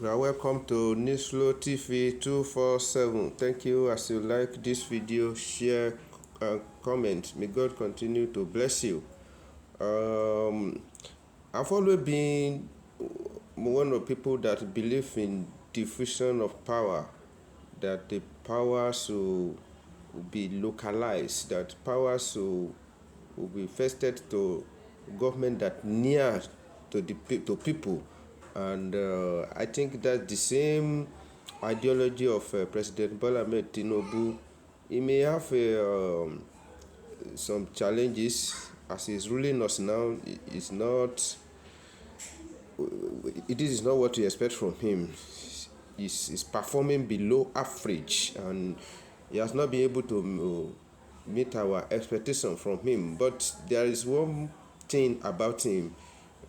You are welcome to Newsflow TV 247. Thank you. As you like this video, share and comment. May God continue to bless you. I've always been one of the people that believe in diffusion of power, that the power should be localized, that power should be vested to government that near to people. And I think that the same ideology of President Bola Ahmed Tinubu. He may have some challenges as he's ruling us now. This is not what we expect from him. He's performing below average, and he has not been able to meet our expectation from him. But there is one thing about him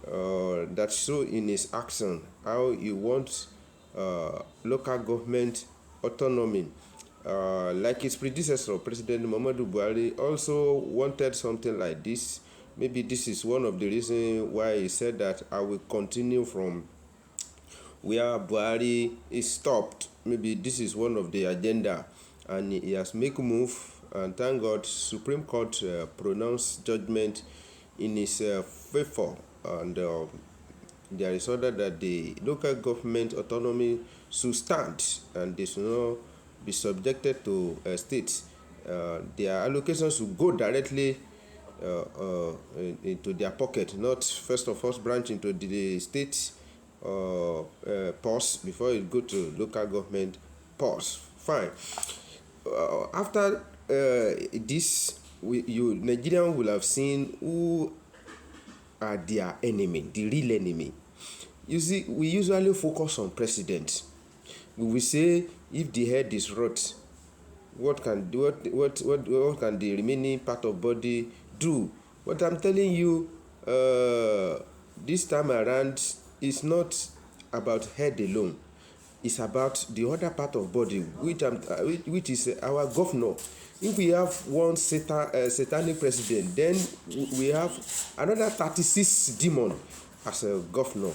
that shows in his action how he wants local government autonomy. Like his predecessor, President Muhammadu Buhari, also wanted something like this. Maybe this is one of the reasons why he said that I will continue from where Buhari is stopped. Maybe this is one of the agenda, and he has made a move, and thank God Supreme Court pronounced judgment in his favor, and there is order that the local government autonomy should stand and they should not be subjected to states. Their allocations should go directly into their pocket, not first of all branch into the state pause before it go to local government pause. Fine. After this, Nigerians will have seen who are their enemy, the real enemy. You see, we usually focus on president. We will say if the head is rot, what can the remaining part of body do? But I'm telling you, this time around, it's not about head alone. It's about the other part of body, which is our governor. If we have one satanic president, then we have another 36 demon as a governor.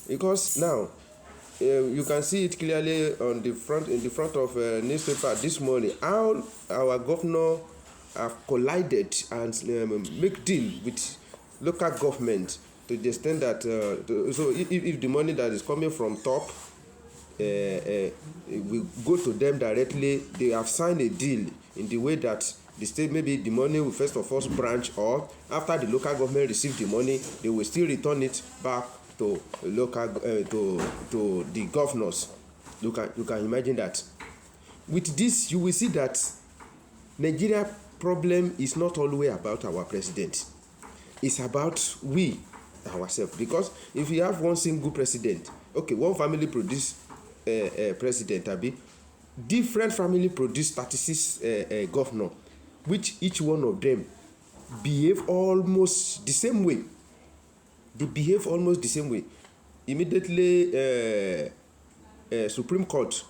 Because now you can see it clearly on the front of newspaper this morning how our governor have collided and make deal with local government to the extent that so if the money that is coming from top will go to them directly. They have signed a deal in the way that the state, maybe the money will first of all branch, or after the local government receive the money, they will still return it back to local to the governors. You can imagine that. With this, you will see that Nigeria problem is not always about our president. It's about we ourselves. Because if you have one single president, okay, one family produce president, different family produce 36 governor, which each one of them behave almost the same way. They behave almost the same way. Immediately, Supreme Court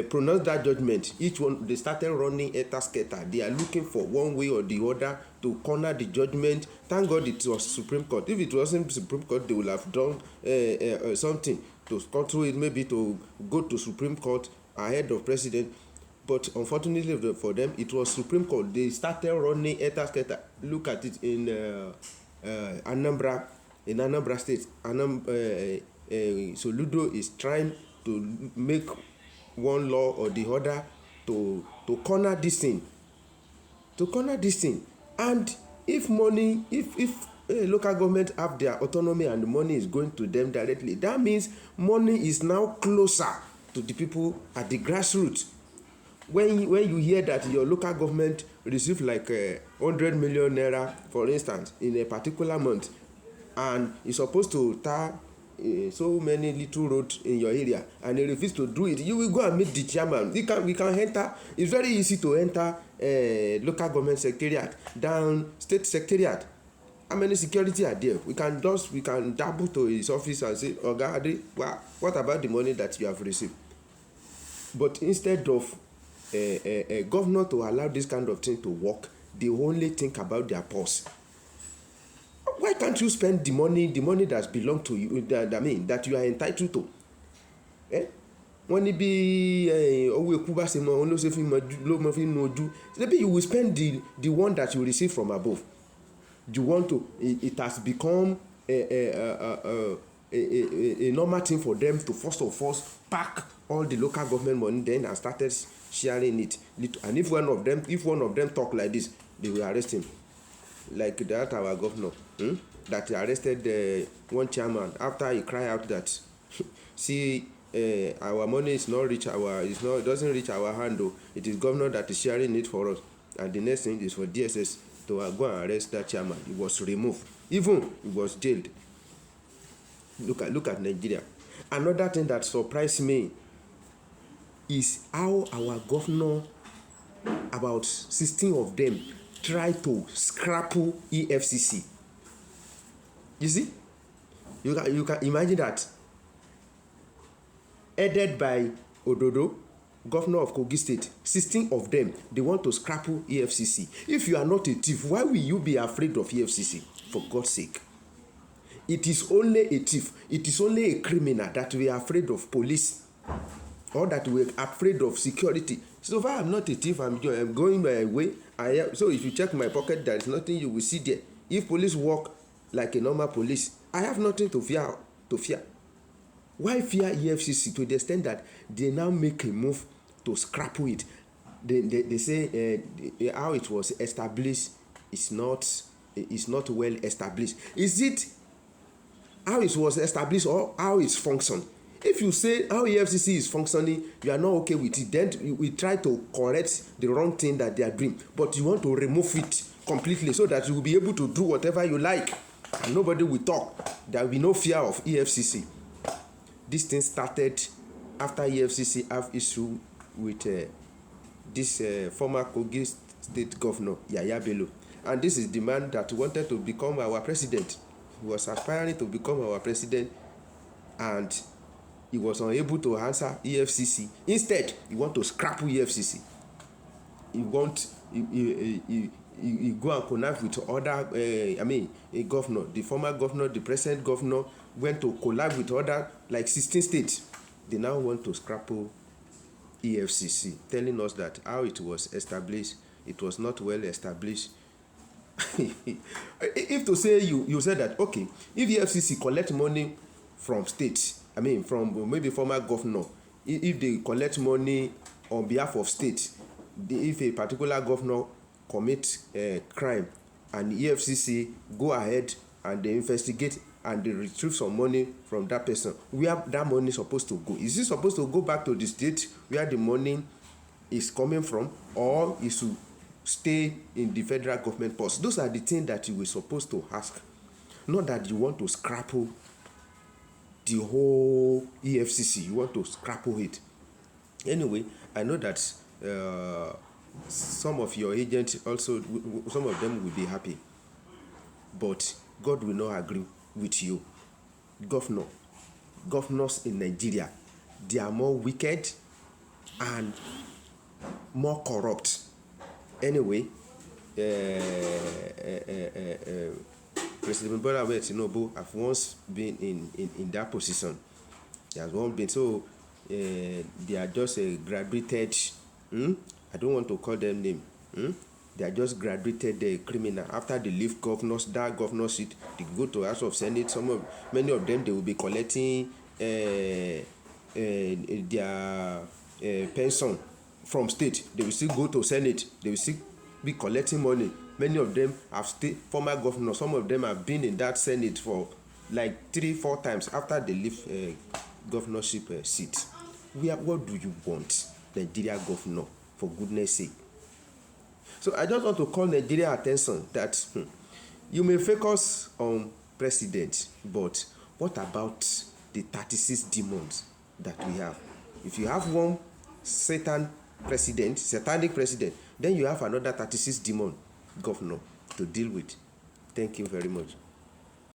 pronounced that judgment. Each one, they started running scatter. They are looking for one way or the other to corner the judgment. Thank God it was Supreme Court. If it wasn't Supreme Court, they would have done something to control it, maybe to go to Supreme Court ahead of president. But unfortunately for them, it was Supreme Court. They started running scatter. Look at it in Anambra State. Soludo is trying to make one law or the other to corner this thing. And if local government have their autonomy and the money is going to them directly, that means money is now closer to the people at the grassroots. When you hear that your local government receive like 100 million naira, for instance, in a particular month, and you're supposed to tar so many little roads in your area, and they refuse to do it, you will go and meet the chairman. We can enter. It's very easy to enter local government secretariat, down state secretariat. How many security are there? We can double to his office and say, Oga Ade, what about the money that you have received? But instead of a governor to allow this kind of thing to work, they only think about their purse. Why can't you spend the money that belongs to you, that you are entitled to? wọ́n ní bí owó eku bá ṣe mọ òun ló ṣe fi ló mọ fi nu ojú. Maybe you will spend the one that you receive from above. You want to, it has become a normal thing for them to first of all pack all the local government money then and started sharing it. And if one of them talk like this, they will arrest him. Like that our governor that arrested one chairman after he cried out that see, our money is not reach our, it doesn't reach our hand though. It is governor that is sharing it for us. And the next thing is for DSS to go and arrest that chairman. He was removed. Even he was jailed. Look at Nigeria. Another thing that surprised me is how our governor, about 16 of them, try to scrapple Efcc. You see? You can imagine that. Headed by Ododo, governor of Kogi State, 16 of them, they want to scrapple Efcc. If you are not a thief, why will you be afraid of Efcc? For God's sake. It is only a thief, it is only a criminal that we are afraid of police or that we are afraid of security. So far, I'm not a thief, I'm going my way. So if you check my pocket, there is nothing you will see there. If police work like a normal police, I have nothing to fear. Why fear EFCC to the extent that they now make a move to scrapple it? They say how it was established is not well established. Is it how it was established or how it's functioning? If you say how EFCC is functioning, you are not okay with it, then we try to correct the wrong thing that they are doing. But you want to remove it completely so that you will be able to do whatever you like and nobody will talk. There will be no fear of EFCC. This thing started after EFCC have issue with this former Kogi State Governor, Yaya Bello. And this is the man that wanted to become our president. He was aspiring to become our president and he was unable to answer EFCC. Instead, he want to scrap EFCC. He go and connect with other, a governor, the former governor, the present governor, went to collab with other, like 16 states. They now want to scrapple EFCC, telling us that how it was established, it was not well established. If to say you said that, okay, if EFCC collect money from states, from maybe former governor, if they collect money on behalf of states, if a particular governor commit crime and EFCC go ahead and they investigate and they retrieve some money from that person, where that money is supposed to go? Is it supposed to go back to the state where the money is coming from, or is to stay in the federal government purse? Those are the things that you were supposed to ask, not that you want to scrapple the whole EFCC. You want to scrapple it. Anyway, I know that some of your agents also, some of them will be happy, but God will not agree with you. Governors in Nigeria, they are more wicked and more corrupt. Anyway, President Bola Ahmed Tinubu have once been in that position. He has once been, so they are just graduated. I don't want to call them name. They are just graduated criminal. After they leave that governor seat, they go to House of Senate. Many of them, they will be collecting their pension from state. They will still go to Senate. They will still be collecting money. Many of them have former governors. Some of them have been in that Senate for like 3-4 times after they leave governorship seat. What do you want, Nigeria governor, for goodness sake? So I just want to call Nigeria attention that you may focus on president, but what about the 36 demons that we have? If you have one satanic president, then you have another 36 demon governor to deal with. Thank you very much.